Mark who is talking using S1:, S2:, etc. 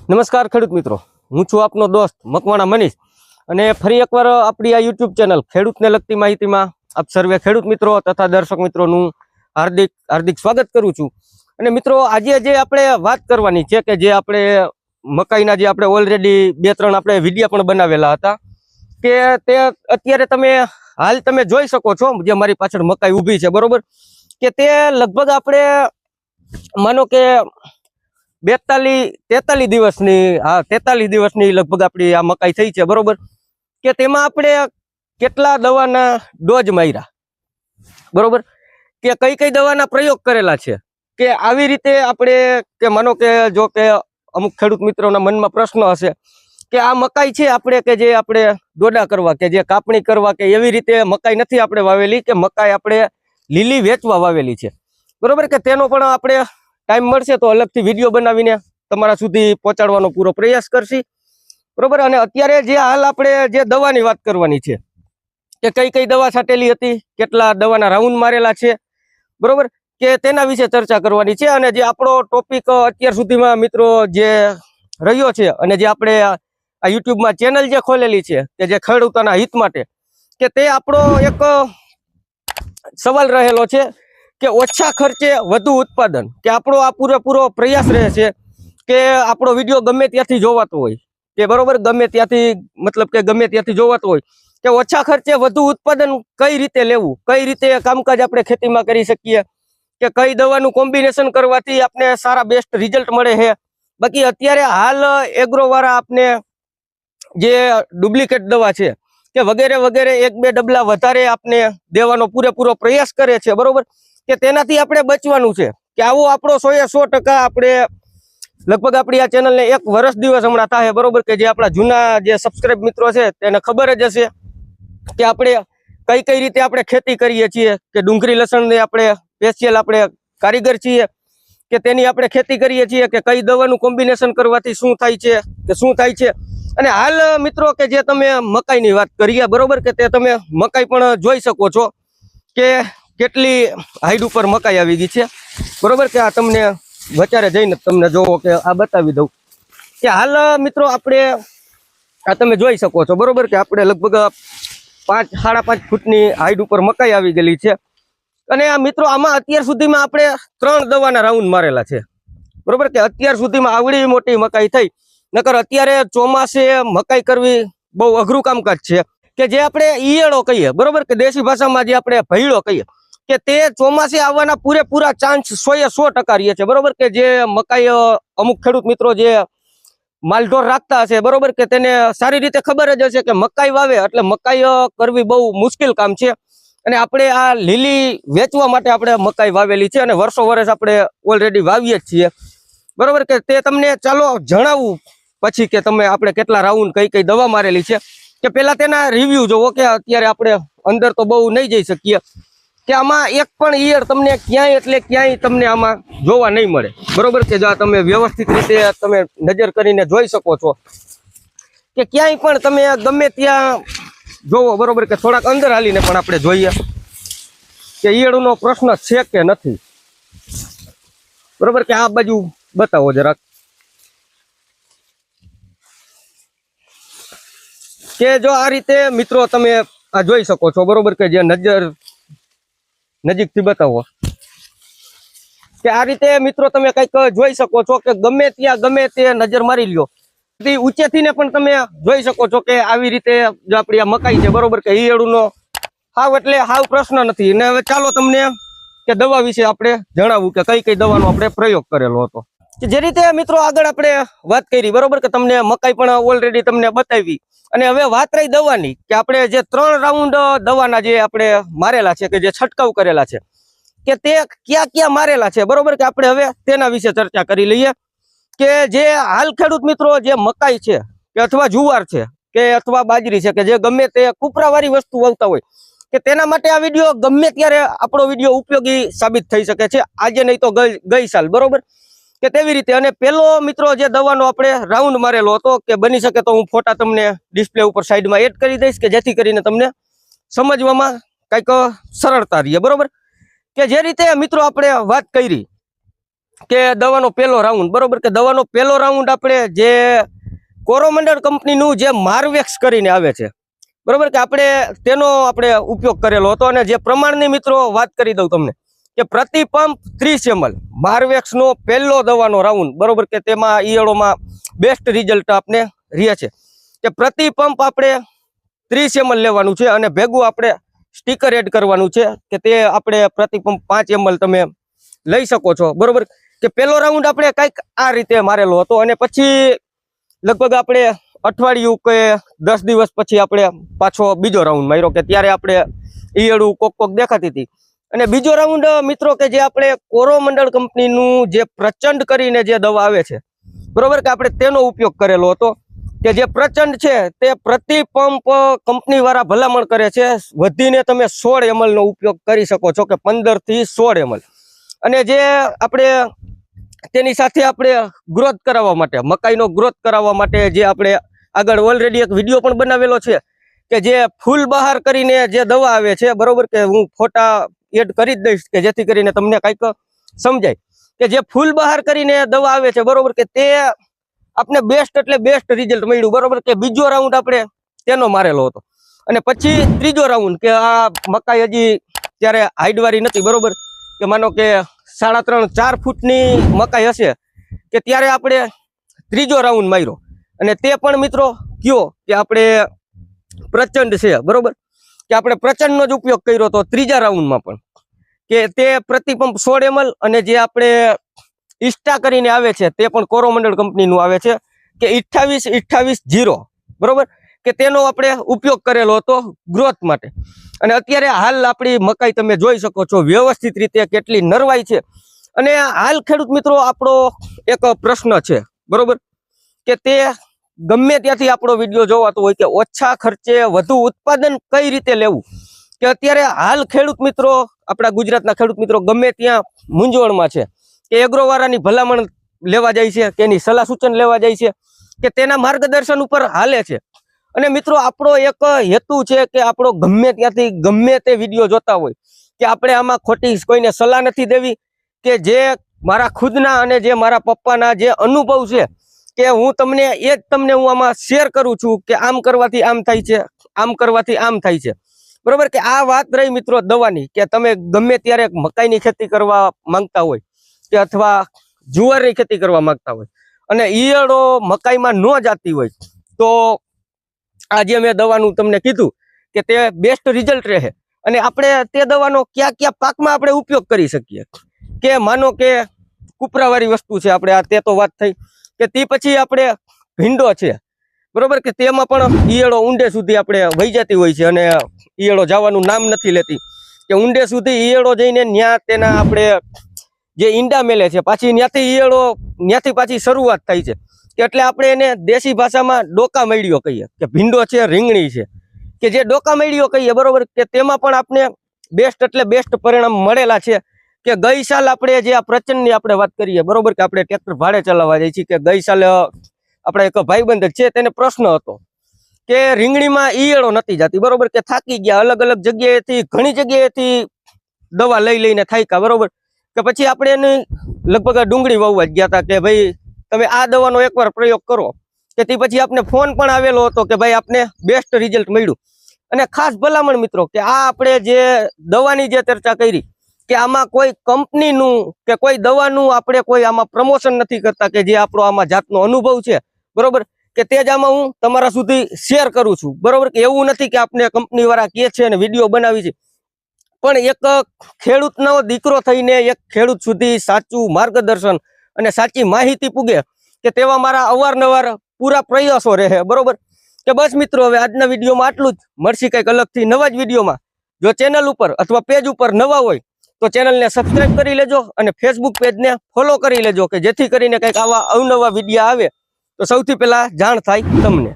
S1: નમસ્કાર ખેડૂત મિત્રો, હું છું આપનો દોસ્ત મકવાણા મનીષ અને ફરી એકવાર આપણી આ યુટ્યુબ ચેનલ ખેડૂતને લગતી માહિતીમાં આપ સર્વે ખેડૂત મિત્રો તથા દર્શક મિત્રોનું હાર્દિક સ્વાગત કરું છું। અને મિત્રો, આજે જે આપણે વાત કરવાની છે કે જે આપણે મકાઈના જે આપણે ઓલરેડી 2-3 આપણે વિડીયો પણ બનાવેલા હતા કે તે અત્યારે તમે જોઈ શકો છો જે મારી પાછળ મકાઈ ઊભી છે, બરોબર કે તે લગભગ આપણે માનો કે 43 દિવસની લગભગ આપણી આ મકાઈ થઈ છે, બરોબર કે તેમાં આપણે કેટલા દવાના ડોઝ માર્યા, બરોબર કે કઈ દવાના પ્રયોગ કરેલા છે કે આવી રીતે આપણે કે માનો કે જો કે અમુક ખેડૂત મિત્રોના મનમાં પ્રશ્ન હશે કે આ મકાઈ છે આપણે કે જે આપણે દોડા કરવા કે જે કાપણી કરવા કે એવી રીતે મકાઈ નથી આપણે વાવેલી, કે મકાઈ આપણે લીલી વેચવા વાવેલી છે, બરોબર કે તેનો પણ આપણે ટાઈમ મળશે તો અલગથી વિડીયો બનાવીને તમારા સુધી પહોંચાડવાનો પૂરો પ્રયાસ કરશી, બરોબર। અને અત્યારે જે હાલ આપણે જે દવાની વાત કરવાની છે કે કઈ દવા છાંટેલી હતી, કેટલા દવાના રાઉન્ડ મારેલા છે, બરોબર કે તેના વિશે ચર્ચા કરવાની છે। અને જે આપણો ટોપિક અત્યાર સુધીમાં મિત્રો જે રહ્યો છે અને જે આપણે આ યુટ્યુબમાં ચેનલ જે ખોલેલી છે કે જે ખેડૂતોના હિત માટે, કે તે આપણો એક સવાલ રહેલો છે કે ઓછા ખર્ચે વધુ ઉત્પાદન, કે આપણો આ પૂરેપૂરો પ્રયાસ રહે છે કે આપણો વિડીયો ગમે ત્યાંથી જોવાતો હોય કે બરોબર ગમે ત્યાંથી જોવાતો હોય કે ઓછા ખર્ચે વધુ ઉત્પાદન કઈ રીતે લેવું, કઈ રીતે કામકાજ આપણે ખેતીમાં કરી શકીએ, કે કઈ દવાનું કોમ્બિનેશન કરવાથી આપણે સારા બેસ્ટ રિઝલ્ટ મળે છે। બાકી અત્યારે હાલ એગ્રો વાળા આપણે જે ડુપ્લિકેટ દવા છે કે વગેરે 1-2 ડબલા વધારે આપણે દેવાનો પૂરેપૂરો પ્રયાસ કરે છે, બરોબર કે તેનાથી આપણે બચવાનું છે। કે આવો આપણો 100% આપણે લગભગ આપણી આ ચેનલને 1 વર્ષ દિવસ હમણાં થાય, બરોબર કે જે આપણા જૂના જે સબસ્ક્રાઇબ મિત્રો છે તેને ખબર જ હશે કે આપણે કઈ રીતે આપણે ખેતી કરીએ છીએ, કે ડુંગળી લસણની આપણે સ્પેશિયલ આપણે કારીગર છીએ કે તેની આપણે ખેતી કરીએ છીએ, કે કઈ દવાનું કોમ્બિનેશન કરવાથી શું થાય છે। અને હાલ મિત્રો કે જે તમે મકાઈની વાત કરીએ, બરોબર કે તે તમે મકાઈ પણ જોઈ શકો છો કે કેટલી હાઈટ ઉપર મકાઈ આવી ગઈ છે, બરોબર કે આ તમને વચારે જઈને તમને જોવો કે આ બતાવી દઉં કે હાલ મિત્રો આપણે આ તમે જોઈ શકો છો, બરોબર કે આપણે લગભગ 5-5.5 ફૂટની હાઈટ ઉપર મકાઈ આવી ગયેલી છે। અને આ મિત્રો આમાં અત્યાર સુધીમાં આપણે 3 દવાના રાઉન્ડ મારેલા છે, બરોબર કે અત્યાર સુધીમાં આવડી મોટી મકાઈ થઈ, નકર અત્યારે ચોમાસે મકાઈ કરવી બહુ અઘરું કામકાજ છે કે જે આપણે ઈયળો કહીએ, બરોબર કે દેશી ભાષામાં જે આપણે ભૈળો કહીએ, કે તે ચોમાસે આવવાના પૂરેપૂરા ચાન્સ 100% રહે છે, બરોબર કે જે મકાઈ અમુક ખેડૂત મિત્રો જે માલઢોર રાખતા હશે, બરોબર કે તેને સારી રીતે ખબર જ હશે કે મકાઈ વાવે એટલે મકાઈ કરવી બહુ મુશ્કેલ કામ છે। અને આપણે આ લીલી વેચવા માટે આપણે મકાઈ વાવેલી છે અને વર્ષો-વર્ષ આપણે ઓલરેડી વાવીએ જ છીએ, બરોબર કે તે તમને ચાલો જણાવું પછી કે તમે આપણે કેટલા રાઉન્ડ કઈ દવા મારેલી છે, કે પેલા તેના રિવ્યુ જોવો કે અત્યારે આપણે અંદર તો બહુ નહીં જઈ શકીએ કે આમાં એક પણ ઈયળ તમને ક્યાંય તમને આમાં જોવા નહીં મળે, બરોબર કે જો તમે વ્યવસ્થિત રીતે તમે નજર કરીને જોઈ શકો છો કે ક્યાંય પણ તમે ગમે ત્યાં જોવો, બરોબર કે થોડાક અંદર હાલીને પણ આપણે જોઈએ કે ઈયળનો પ્રશ્ન છે કે નથી, બરોબર કે આ બાજુ બતાવો જરાક કે જો આ રીતે મિત્રો તમે આ જોઈ શકો છો, બરોબર કે જે નજીકથી બતાવો કે આ રીતે મિત્રો તમે કંઈક જોઈ શકો છો કે ગમે તે નજર મારી લ્યો, ઊંચેથી ને પણ તમે જોઈ શકો છો કે આવી રીતે જો આપણી આ મકાઈ છે, બરોબર કે ઈયળનો હાવ પ્રશ્ન નથી। ને હવે ચાલો તમને કે દવા વિશે આપણે જણાવું કે કઈ દવાનો આપણે પ્રયોગ કરેલો હતો, કે જે રીતે મિત્રો આગળ આપણે વાત કરી, બરોબર કે તમને મકાઈ પણ ઓલરેડી તમને બતાવી। અને હવે વાત રહી દવાની કે આપણે જે 3 રાઉન્ડ દવાના જે આપણે મારેલા છે કે જે છંટકાવ કરેલા છે કે તે ક્યાં મારેલા છે, બરોબર કે આપણે હવે તેના વિશે ચર્ચા કરી લઈએ કે જે હાલ ખેડૂત મિત્રો જે મકાઈ છે કે અથવા જુવાર છે કે અથવા બાજરી છે કે જે ગમે તે કુપરાવાળી વસ્તુ વાવતા હોય કે તેના માટે આ વિડીયો ગમે ત્યારે આપણો વિડીયો ઉપયોગી સાબિત થઈ શકે છે, આજે નહીં તો ગઈ સાલ, બરોબર કે તેવી રીતે। અને પેલો મિત્રો જે દવાનો આપણે રાઉન્ડ મારેલો હતો કે બની શકે તો હું ફોટા તમને ડિસ્પ્લે ઉપર સાઈડમાં એડ કરી દઈશ કે જેથી કરીને તમને સમજવામાં કંઈક સરળતા રહે, બરોબર કે જે રીતે મિત્રો આપણે વાત કરી કે દવાનો પહેલો રાઉન્ડ, બરોબર, કે દવાનો પહેલો રાઉન્ડ આપણે જે કોરોમંડળ કંપનીનું જે માર્વેક્સ કરીને આવે છે, બરોબર, કે આપણે તેનો આપણે ઉપયોગ કરેલો હતો. અને જે પ્રમાણની મિત્રો વાત કરી દઉં તમને કે પ્રતિ પંપ 30 ml માર્વેક્સ નો પહેલો દવાનો રાઉન્ડ, બરોબર, કે તેમાં ઈયળોમાં બેસ્ટ રિઝલ્ટ આપને રહે છે કે પ્રતિ પંપ આપણે 30 ml લેવાનું છે અને ભેગું આપણે સ્ટીકર એડ કરવાનું છે કે તે આપણે પ્રતિ પંપ 5 ml તમે લઈ શકો છો, બરોબર. કે પહેલો રાઉન્ડ આપણે કંઈક આ રીતે મારેલો હતો અને પછી લગભગ આપણે અઠવાડિયું કે 10 દિવસ પછી આપણે પાછો બીજો રાઉન્ડ માર્યો કે ત્યારે આપણે ઈયળું કોક દેખાતી હતી. અને બીજો રાઉન્ડ મિત્રો કે જે આપણે કોરોમંડળ કંપનીનું જે પ્રચંડ કરીને જે દવા આવે છે, બરોબર, કે આપણે તેનો ઉપયોગ કરેલો હતો કે જે પ્રચંડ છે તે પ્રતિ પંપ કંપની વાળા ભલામણ કરે છે વધીને તમે 16 ml નો ઉપયોગ કરી શકો છો કે 15 થી 16 ml. અને જે આપણે તેની સાથે આપણે ગ્રોથ કરાવવા માટે, મકાઈનો ગ્રોથ કરાવવા માટે જે આપણે આગળ ઓલરેડી એક વિડીયો પણ બનાવેલો છે કે જે ફૂલ બહાર કરીને જે દવા આવે છે, બરોબર, કે હું ફોટા એડ કરી જ દઈશ કે જેથી કરીને તમને કંઈક સમજાય કે જે ફૂલ બહાર કરીને દવા આવે છે, બરોબર, કે તે આપણે બેસ્ટ એટલે બેસ્ટ રિઝલ્ટ મળ્યું, બરોબર. કે બીજો રાઉન્ડ આપણે તેનો મારેલો હતો. અને પછી ત્રીજો રાઉન્ડ કે આ મકાઈ હજી ત્યારે હાઈડવાળી નથી, બરોબર, કે માનો કે 3.5-4 ફૂટની મકાઈ હશે કે ત્યારે આપણે ત્રીજો રાઉન્ડ માર્યો અને તે પણ મિત્રો કયો કે આપણે પ્રચંડ છે, બરોબર, કે આપણે પ્રચંડનો જ ઉપયોગ કર્યો હતો ત્રીજા રાઉન્ડમાં પણ કે તે પ્રતિ પંપ 16 ml. અને જે આપણે ઈસ્ટા કરીને આવે છે તે પણ કોરોમંડળ કંપનીનું આવે છે કે 28-28-0, બરોબર, કે તેનો આપણે ઉપયોગ કરેલો હતો ગ્રોથ માટે. અને અત્યારે હાલ આપણી મકાઈ તમે જોઈ શકો છો વ્યવસ્થિત રીતે કેટલી નરવાઈ છે. અને હાલ ખેડૂત મિત્રો આપણો એક પ્રશ્ન છે, બરોબર, કે તે ગમે ત્યાંથી આપણો વિડીયો જોવાતો હોય કે ઓછા ખર્ચે વધુ ઉત્પાદન કઈ રીતે લેવું, કે અત્યારે હાલ ખેડૂત મિત્રો આપણા ગુજરાતના ખેડૂત મિત્રો ગમે ત્યાં મૂંઝવણમાં છે કે એગ્રોવાળાની ભલામણ લેવા જાય છે કે એની સલાહ સૂચન લેવા જાય છે કે તેના માર્ગદર્શન ઉપર હાલે છે. અને મિત્રો આપણો એક હેતુ છે કે આપણો ગમે ત્યાંથી ગમે તે વિડીયો જોતા હોય કે આપણે આમાં ખોટી કોઈને સલાહ નથી દેવી કે જે મારા ખુદના અને જે મારા પપ્પાના જે અનુભવ છે કે હું તમને એ જ તમને હું આમાં શેર કરું છું કે આમ કરવાથી આમ થાય છે, આમ કરવાથી આમ થાય છે, બરોબર. કે આ વાત રહી મિત્રો દવાની કે તમે ગમે ત્યારે મકાઈની ખેતી કરવા માંગતા હોય કે અથવા જુવારની ખેતી કરવા માંગતા હોય અને ઈયળો મકાઈમાં ન જાતી હોય તો આજે મેં દવાનું તમને કીધું કે તે બેસ્ટ રિઝલ્ટ રહે. અને આપણે તે દવાનો કયા પાકમાં આપણે ઉપયોગ કરી શકીએ કે માનો કે કુપરાવાળી વસ્તુ છે આપણે આ તે તો વાત થઈ કે તે પછી આપણે ભીંડો છે, બરોબર, કે તેમાં પણ ઈયળો ઊંડે સુધી આપણે વહી જતી હોય છે અને ઈયળો જવાનું નામ નથી લેતી કે ઊંડે સુધી ઈયળો જઈને ત્યાં તેના આપણે જે ઈંડા મેલે છે પાછી ત્યાંથી પાછી શરૂઆત થાય છે કે એટલે આપણે એને દેશી ભાષામાં ડોકા મેળ્યો કહીએ કે ભીંડો છે, રીંગણી છે કે જે ડોકા મેળ્યો કહીએ, બરોબર, કે તેમાં પણ આપણે બેસ્ટ એટલે બેસ્ટ પરિણામ મળેલા છે. કે ગઈ સાલ આપણે જે આ પ્રચંડની આપણે વાત કરીએ, બરોબર, કે આપણે ટ્રેક્ટર ભાડે ચલાવવા જઈએ છીએ કે ગઈ સાલ આપણે એક ભાઈબંધ છે તેને પ્રશ્ન હતો કે રીંગણીમાં ઈયળો નથી જતી, બરોબર, કે થાકી ગયા અલગ અલગ જગ્યાએથી ઘણી જગ્યાએથી દવા લઈને થાક્યા, બરોબર. કે પછી આપણે એની લગભગ ડુંગળી વાવવા જ ગયા હતા કે ભાઈ તમે આ દવાનો એકવાર પ્રયોગ કરો કે તે પછી આપને ફોન પણ આવેલો હતો કે ભાઈ આપને બેસ્ટ રિઝલ્ટ મળ્યું. અને ખાસ ભલામણ મિત્રો કે આ આપણે જે દવાની જે ચર્ચા કરી કે આમાં કોઈ કંપનીનું કે કોઈ દવાનું આપણે કોઈ આમાં પ્રમોશન નથી કરતા કે જે આપણો આમાં જાતનો અનુભવ છે, બરોબર, કે તે જ આમાં હું તમારા સુધી શેર કરું છું, બરોબર. કે એવું નથી કે આપણે કંપની વાળા કહે છે અને વિડીયો બનાવી છે, પણ એક ખેડૂતનો દીકરો થઈને એક ખેડૂત સુધી સાચું માર્ગદર્શન અને સાચી માહિતી પૂગે કે તેવા મારા અવારનવાર પૂરા પ્રયાસો રહે, બરોબર. કે બસ મિત્રો હવે આજના વિડીયોમાં આટલું જ. મળશે કંઈક અલગથી નવા જ વિડીયોમાં. જો ચેનલ ઉપર અથવા પેજ ઉપર નવા હોય તો ચેનલને સબસ્ક્રાઇબ કરી લેજો અને ફેસબુક પેજને ફોલો કરી લેજો કે જેથી કરીને કંઈક આવા અવનવા વિડીયો આવે તો સૌથી પહેલા જાણ થાય તમને.